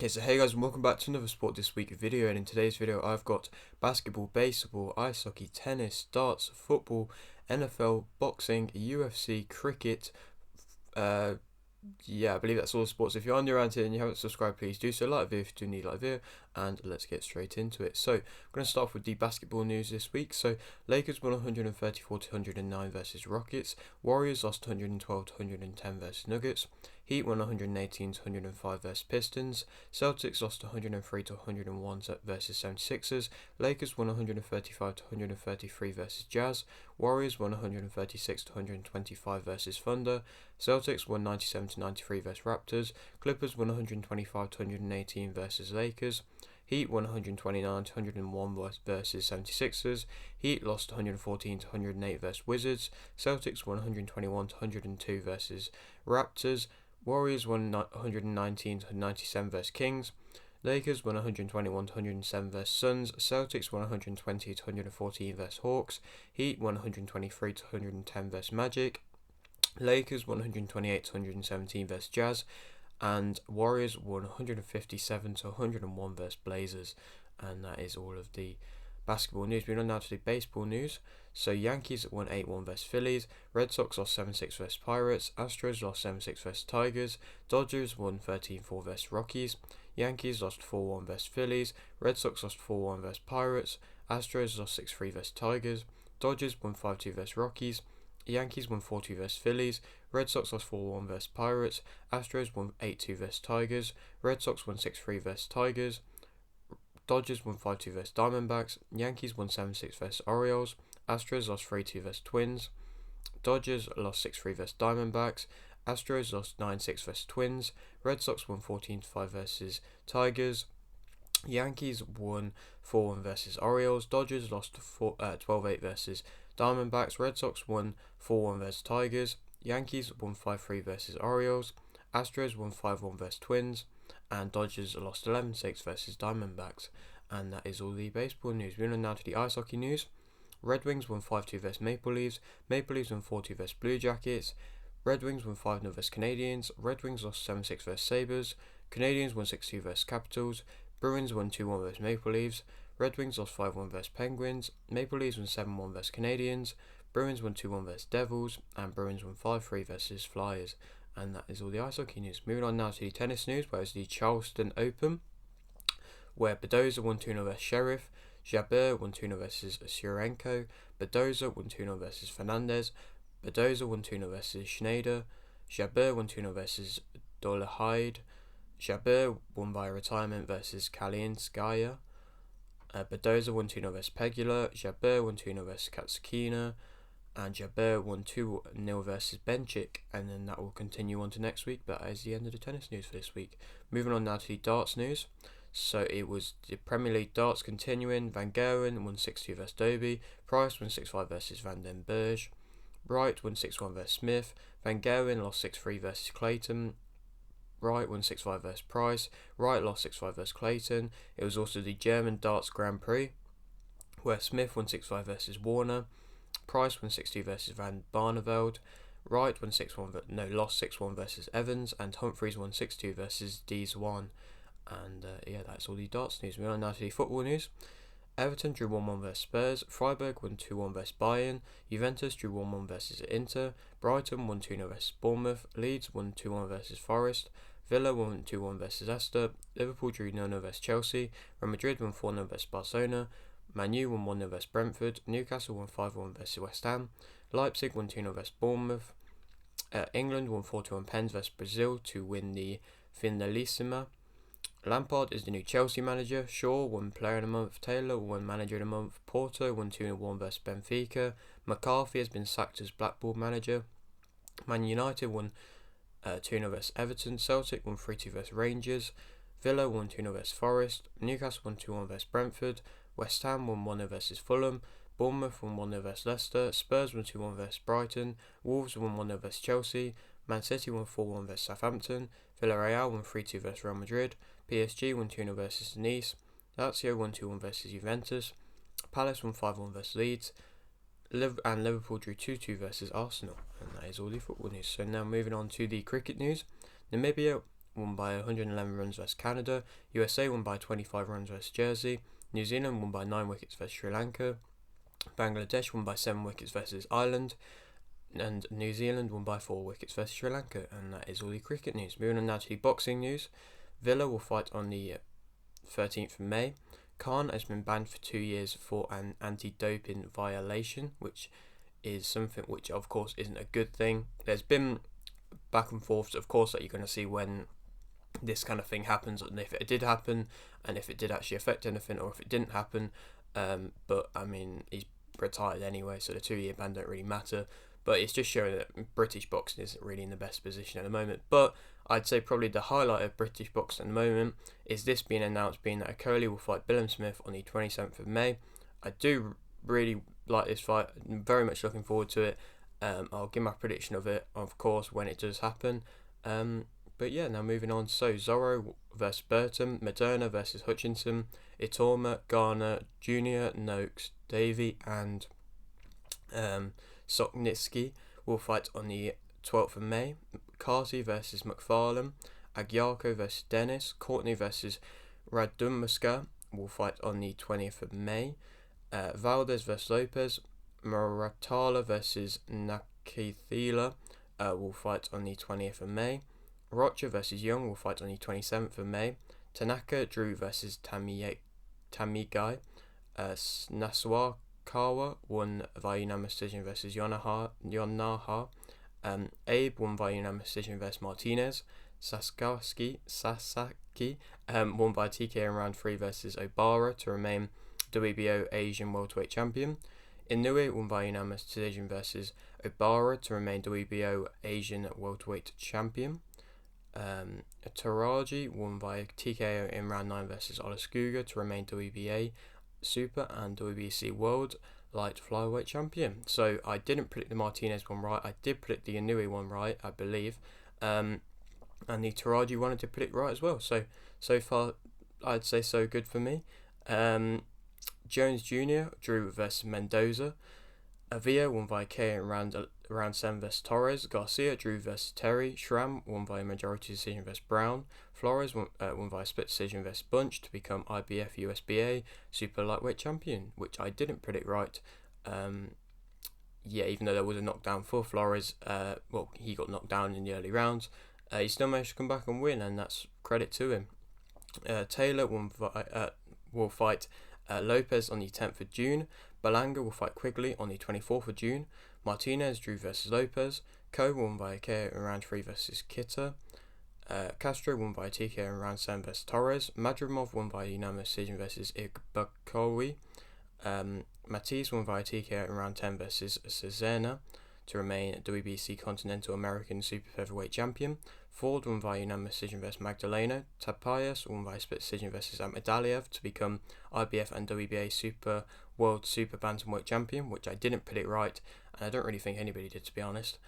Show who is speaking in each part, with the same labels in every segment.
Speaker 1: Okay, so hey guys, and welcome back to another Sport This Week video, and in today's video I've got basketball, baseball, ice hockey, tennis, darts, football, NFL, boxing, UFC, cricket, I believe that's all the sports. If you're new around here and you haven't subscribed, please do so. Like the video if you do need like the video, and let's get straight into it. So I'm going to start off with the basketball news this week. So Lakers won 134 to 109 versus Rockets. Warriors lost 112 to 110 versus Nuggets. Heat won 118 to 105 versus Pistons. Celtics lost 103 to 101 versus 76ers. Lakers won 135 to 133 versus Jazz. Warriors won 136 to 125 versus Thunder. Celtics won 97 to 93 versus Raptors. Clippers won 125 to 118 versus Lakers. Heat won 129 to 101 versus 76ers. Heat lost 114 to 108 versus Wizards. Celtics won 121 to 102 versus Raptors. Warriors won 119 to 97 versus Kings. Lakers won 121 to 107 versus Suns. Celtics won 120 to 114 versus Hawks. Heat won 123 to 110 versus Magic. Lakers won 128 to 117 versus Jazz. And Warriors won 157 to 101 versus Blazers. And that is all of the basketball news. Moving on now to the baseball news. So Yankees won 8-1 versus Phillies. Red Sox lost 7-6 versus Pirates. Astros lost 7-6 versus Tigers. Dodgers won 13-4 versus Rockies. Yankees lost 4-1 versus Phillies. Red Sox lost 4-1 versus Pirates. Astros lost 6-3 versus Tigers. Dodgers won 5-2 versus Rockies. Yankees won 4-2 versus Phillies. Red Sox lost 4-1 versus Pirates. Astros won 8-2 versus Tigers. Red Sox won 6-3 versus Tigers. Dodgers won 5-2 versus Diamondbacks. Yankees won 7-6 versus Orioles. Astros lost 3-2 versus Twins. Dodgers lost 6-3 versus Diamondbacks. Astros lost 9-6 versus Twins. Red Sox won 14-5 versus Tigers. Yankees won 4-1 versus Orioles. Dodgers lost 12-8 versus Diamondbacks. Red Sox won 4-1 versus Tigers. Yankees won 5-3 versus Orioles. Astros won 5-1 versus Twins. And Dodgers lost 11-6 versus Diamondbacks. And that is all the baseball news. Moving on now to the ice hockey news. Red Wings won 5-2 versus Maple Leafs. Maple Leafs won 4-2 versus Blue Jackets. Red Wings won 5-0 versus Canadiens. Red Wings lost 7-6 versus Sabres. Canadiens won 6-2 versus Capitals. Bruins won 2-1 versus Maple Leafs. Red Wings lost 5-1 versus Penguins. Maple Leafs won 7-1 versus Canadiens. Bruins won 2-1 versus Devils. And Bruins won 5-3 versus Flyers. And that is all the ice hockey news. Moving on now to the tennis news, where it's the Charleston Open, where Badoza won 2-0 versus Sheriff. Jabeur won 2-0 versus Surenko. Badoza won 2-0 versus Fernandez. Badoza won 2-0 versus Schneider. Jabeur won 2-0 versus Dolehide. Jabeur won by retirement versus Kalinskaya. Badoza won 2-0 versus Pegula. Jabeur won 2-0 versus Katsukina. And Jabeur won 2-0 versus Benchik. And then that will continue on to next week. But that is the end of the tennis news for this week. Moving on now to the darts news. So it was the Premier League darts continuing. Van Garen won 6-2 versus Dobie. Price won 6-5 versus Van den Berg. Wright won 6-1 versus Smith. Van Garen lost 6-3 versus Clayton. Wright won 6-5 versus Price. Wright lost 6-5 versus Clayton. It was also the German Darts Grand Prix, where Smith won 6-5 versus Warner. Price won 6-2 versus Van Barneveld. Wright won lost 6-1 versus Evans. And Humphries won 6-2 versus D1. And that's all the darts news. Moving on now to the football news. Everton drew 1-1 versus Spurs. Freiburg won 2-1 versus Bayern. Juventus drew 1-1 versus Inter. Brighton won 2-0 versus Bournemouth. Leeds won 2-1 versus Forest. Villa won 2-1 versus Leicester. Liverpool drew 0-0 versus Chelsea. Real Madrid won 4-0 versus Barcelona. Man U won 1-0 versus Brentford. Newcastle won 5-1 versus West Ham. Leipzig won 2-0 versus Bournemouth. England won 4-1 Pens versus Brazil to win the Finalissima. Lampard is the new Chelsea manager. Shaw won Player of the Month. Taylor won Manager of the Month. Porto won 2-1 versus Benfica. McCarthy has been sacked as Blackpool manager. Man United won 2-0 versus Everton. Celtic won 3-2 versus Rangers. Villa won 2-0 versus Forest. Newcastle won 2-1 versus Brentford. West Ham won 1-0 versus Fulham. Bournemouth won 1-0 versus Leicester. Spurs won 2-1 versus Brighton. Wolves won 1-0 versus Chelsea. Man City won 4-1 versus Southampton. Villarreal won 3-2 versus Real Madrid. PSG won 2-0 versus Nice. Lazio won 2-1 versus Juventus. Palace won 5-1 versus Leeds. And Liverpool drew 2-2 versus Arsenal. And that is all the football news. So now moving on to the cricket news. Namibia won by 111 runs versus Canada. USA won by 25 runs versus Jersey. New Zealand won by 9 wickets versus Sri Lanka. Bangladesh won by 7 wickets versus Ireland. And New Zealand won by 4 wickets versus Sri Lanka. And that is all the cricket news. Moving on now to the boxing news. Villa will fight on the 13th of May. Khan has been banned for 2 years for an anti-doping violation, which is something which of course isn't a good thing. There's been back and forths, of course, that you're going to see when this kind of thing happens, and if it did happen, and if it did actually affect anything, or if it didn't happen. But I mean, he's retired anyway, so the 2-year ban don't really matter. But it's just showing that British boxing isn't really in the best position at the moment. But I'd say probably the highlight of British boxing at the moment is this being announced, being that Okolie will fight Billam Smith on the 27th of May. I do really like this fight. I'm very much looking forward to it. I'll give my prediction of it, of course, when it does happen. But yeah, now moving on. So Zorro versus Burton, Moderna versus Hutchinson, Itorma, Garner, Junior, Noakes, Davey, and Soknitsky will fight on the 12th of May. McCarthy versus McFarlane, Agyarko versus Dennis, Courtney versus Radumuska will fight on the 20th of May. Valdez versus Lopez, Muratala versus Nakithila will fight on the 20th of May. Rocha versus Young will fight on the 27th of May. Tanaka Drew versus Tamigai. Nasuakawa won via unanimous decision versus Yonaha. Abe won via unanimous decision versus Martinez. Sasaki won by TK in round 3 versus Obara to remain WBO Asian welterweight champion. Inoue won by unanimous decision versus Obara to remain WBO Asian welterweight champion. Taraji won by TKO in round 9 versus Olaskuga to remain WBA Super and WBC World Light Flyweight Champion. So I didn't predict the Martinez one right. I did predict the Inoue one right, I believe. And the Taraji one I did predict right as well. So far, I'd say so good for me. Jones Jr. drew versus Mendoza. Avila won by KO in round 7 versus Torres. Garcia drew versus Terry. Schramm won by majority decision versus Brown. Flores won by split decision versus Bunch to become IBF USBA Super Lightweight Champion, which I didn't predict right. Even though there was a knockdown for Flores, he got knocked down in the early rounds. He still managed to come back and win, and that's credit to him. Taylor will fight Lopez on the 10th of June. Balanga will fight Quigley on the 24th of June. Martinez drew versus Lopez. Ko won by KO in round 3 versus Kitta. Castro won by TKO in round 7 versus Torres. Madrimov won by unanimous decision versus Igbakowi. Matisse won by TKO in round 10 versus Cesena to remain WBC Continental American Super Featherweight Champion. Ford won by unanimous decision versus Magdalena. Tapayas won by split decision versus Ahmedaliev to become IBF and WBA World Super Bantamweight Champion, which I didn't predict right, and I don't really think anybody did, to be honest.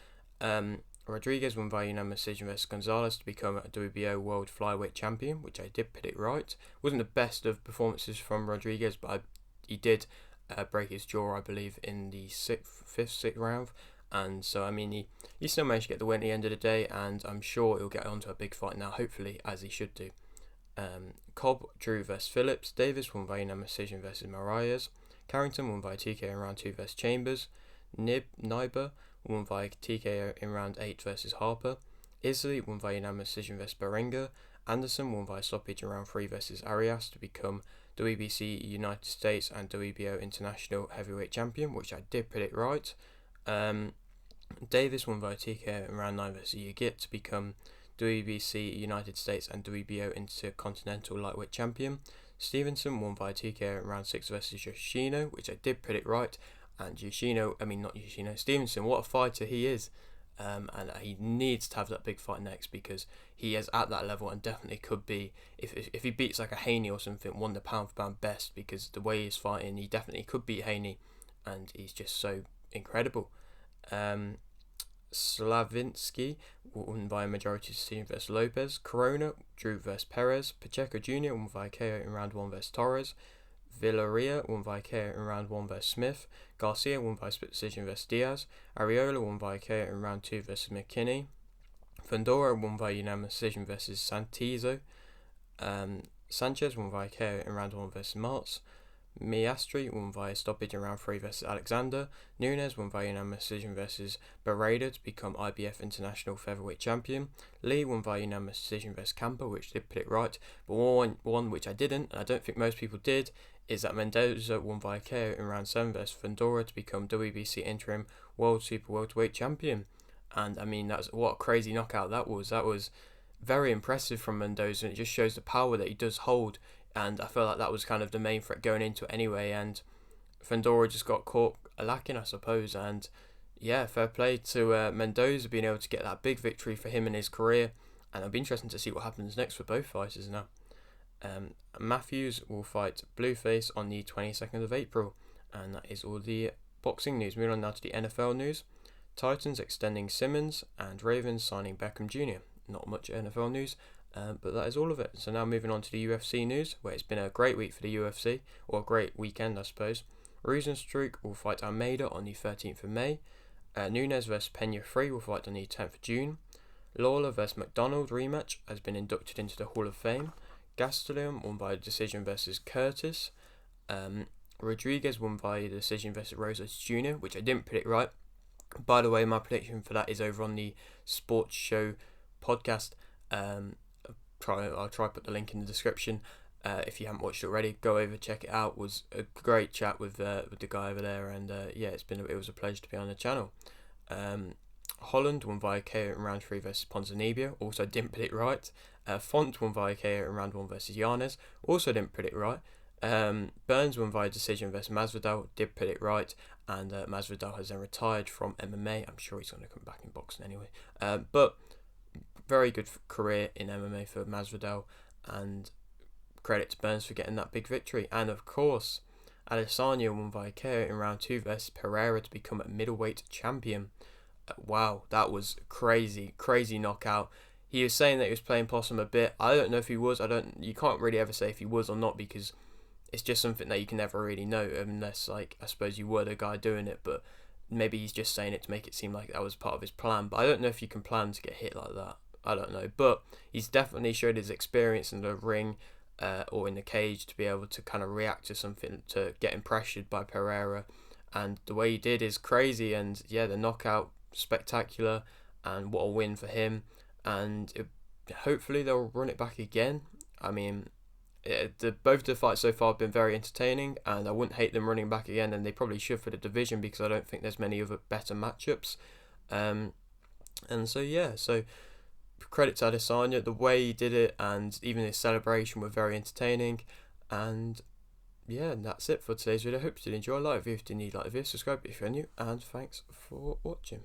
Speaker 1: Rodriguez won by unanimous decision versus Gonzalez to become a WBO World Flyweight Champion, which I did predict right. Wasn't the best of performances from Rodriguez, but he did break his jaw, I believe, in the 6th round. And so, I mean, he still managed to get the win at the end of the day, and I'm sure he'll get onto a big fight now, hopefully, as he should do. Cobb drew versus Phillips. Davis won by unanimous decision versus Marias. Carrington won by TKO in round 2 versus Chambers. Niber won by TKO in round 8 versus Harper. Isley won by unanimous decision versus Berenga. Anderson won by stoppage in round 3 versus Arias to become WBC United States and WBO International Heavyweight Champion, which I did predict right. Davis won by TKO in round 9 versus Yigit to become WBC United States and WBO Intercontinental Lightweight Champion. Stevenson won by TKO in round 6 versus Yoshino, which I did predict right. And Stevenson, what a fighter he is. And he needs to have that big fight next, because he is at that level and definitely could be, if he beats like a Haney or something, won the pound for pound best, because the way he's fighting, he definitely could beat Haney, and he's just so incredible. Slavinsky won by a majority decision versus Lopez. Corona drew versus Perez. Pacheco Jr. won by KO in round 1 versus Torres. Villaria won by KO in round 1 versus Smith. Garcia won by split decision versus Diaz. Areola won by KO in round 2 versus McKinney. Fundora won via unanimous decision versus Santizo. Sanchez won via KO in round 1 versus Martz. Miastri won via stoppage in round 3 versus Alexander. Nunes won via unanimous decision versus Barreda to become IBF International Featherweight Champion. Lee won via unanimous decision versus Camper, which did put it right. But one which I didn't, and I don't think most people did, is that Mendoza won via KO in round 7 versus Fundora to become WBC Interim World Super Welterweight Champion. And I mean, what a crazy knockout that was. That was very impressive from Mendoza, and it just shows the power that he does hold. And I feel like that was kind of the main threat going into it anyway. And Fundora just got caught lacking, I suppose. And yeah, fair play to Mendoza being able to get that big victory for him in his career. And it'll be interesting to see what happens next for both fighters now. Matthews will fight Blueface on the 22nd of April. And that is all the boxing news. Moving on now to the NFL news. Titans extending Simmons and Ravens signing Beckham Jr. Not much NFL news, but that is all of it. So now moving on to the UFC news, where it's been a great week for the UFC, or a great weekend, I suppose. Rosenstruck will fight Almeida on the 13th of May. Nunes vs Pena 3 will fight on the 10th of June. Lawler vs McDonald rematch has been inducted into the Hall of Fame. Gastelum won by decision versus Curtis. Rodriguez won by decision versus Rosas Jr., which I didn't predict right. By the way, my prediction for that is over on the Sports Show podcast. I'll try to put the link in the description. If you haven't watched it already, go over, check it out. It was a great chat with the guy over there, and it was a pleasure to be on the channel. Holland won via KO in round 3 versus Ponzinibbio, also didn't predict right. Font won via KO in round 1 versus Yanez, also didn't predict right. Burns won via decision versus Masvidal, did predict right, and Masvidal has then retired from MMA. I'm sure he's going to come back in boxing anyway. But very good career in MMA for Masvidal, and credit to Burns for getting that big victory. And of course, Adesanya won via KO in round 2 versus Pereira to become a middleweight champion. Wow, that was crazy knockout. He was saying that he was playing possum a bit. I don't know if he was. You can't really ever say if he was or not, because it's just something that you can never really know unless, like, I suppose you were the guy doing it, but maybe he's just saying it to make it seem like that was part of his plan. But I don't know if you can plan to get hit like that. I don't know. But he's definitely showed his experience in the ring or in the cage to be able to kind of react to something, to getting pressured by Pereira. And the way he did is crazy. And yeah, the knockout, spectacular. And what a win for him. And hopefully they'll run it back again. I mean, both the fights so far have been very entertaining, and I wouldn't hate them running back again, and they probably should for the division, because I don't think there's many other better matchups. And so credit to Adesanya, the way he did it, and even his celebration were very entertaining. And yeah, that's it for today's video. I hope you did enjoy. Like the video if you need, like the video, subscribe if you're new, and thanks for watching.